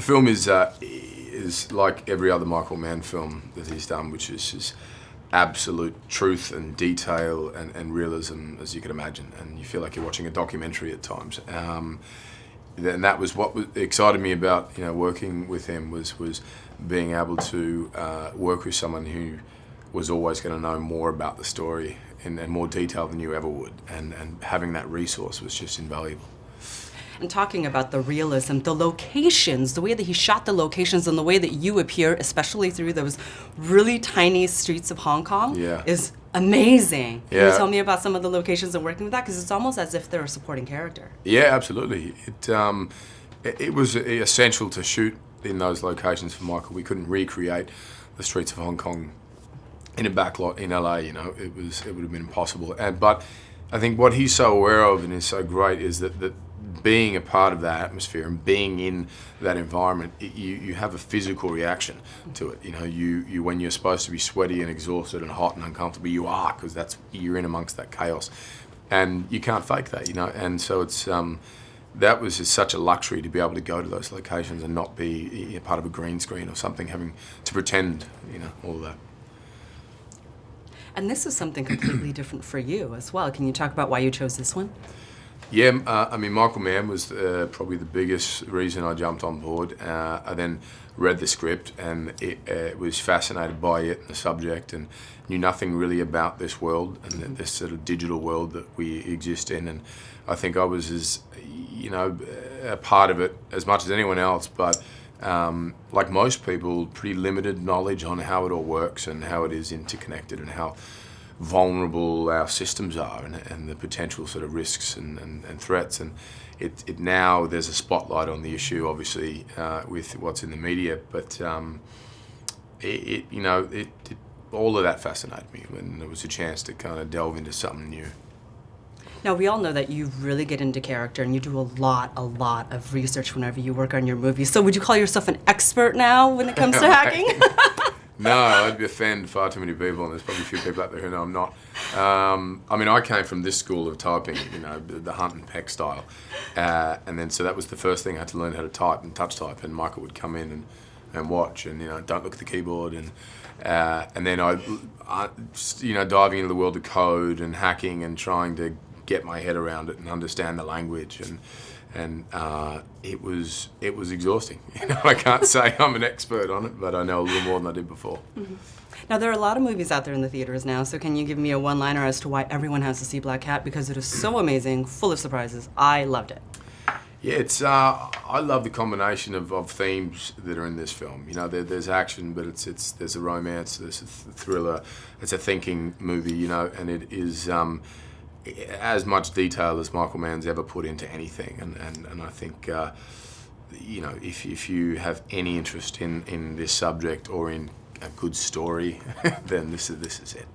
film is like every other Michael Mann film that he's done, which is just absolute truth and detail and realism, as you can imagine, and you feel like you're watching a documentary at times. And that was what excited me about working with him was being able to work with someone who was always going to know more about the story in more detail than you ever would, and having that resource was just invaluable. And talking about the realism, the locations, the way that he shot the locations and the way that you appear, especially through those really tiny streets of Hong Kong, is amazing. Can you tell me about some of the locations and working with that? Because it's almost as if they're a supporting character. Yeah, absolutely. It was essential to shoot in those locations for Michael. We couldn't recreate the streets of Hong Kong in a backlot in LA. It would have been impossible. But I think what he's so aware of and is so great is that being a part of that atmosphere and being in that environment, you have a physical reaction to it. You when you're supposed to be sweaty and exhausted and hot and uncomfortable, you are, because you're in amongst that chaos, and you can't fake that. And so it's that was just such a luxury to be able to go to those locations and not be a part of a green screen or something, having to pretend, all of that. And this is something completely different for you as well. Can you talk about why you chose this one? Yeah, Michael Mann was probably the biggest reason I jumped on board. I then read the script and was fascinated by it and the subject, and knew nothing really about this world and this sort of digital world that we exist in. And I think I was a part of it as much as anyone else, but like most people, pretty limited knowledge on how it all works and how it is interconnected and how vulnerable our systems are, and the potential sort of risks and threats. And it now there's a spotlight on the issue, obviously, with what's in the media, but all of that fascinated me when there was a chance to kind of delve into something new. Now, we all know that you really get into character and you do a lot of research whenever you work on your movies. So would you call yourself an expert now when it comes to hacking? No, I'd offend far too many people, and there's probably a few people out there who know I'm not. I came from this school of typing, the hunt and peck style. And then, so that was the first thing I had to learn how to type and touch type, and Michael would come in and watch and, don't look at the keyboard. And then I diving into the world of code and hacking and trying to get my head around it and understand the language. And it was exhausting. I can't say I'm an expert on it, but I know a little more than I did before. Mm-hmm. Now, there are a lot of movies out there in the theaters now, so can you give me a one-liner as to why everyone has to see Blackhat? Because it is so amazing, full of surprises. I loved it. Yeah, I love the combination of themes that are in this film. There's action, but there's a romance, there's a thriller, it's a thinking movie, and it is as much detail as Michael Mann's ever put into anything, and I think if you have any interest in this subject or in a good story, then this is it.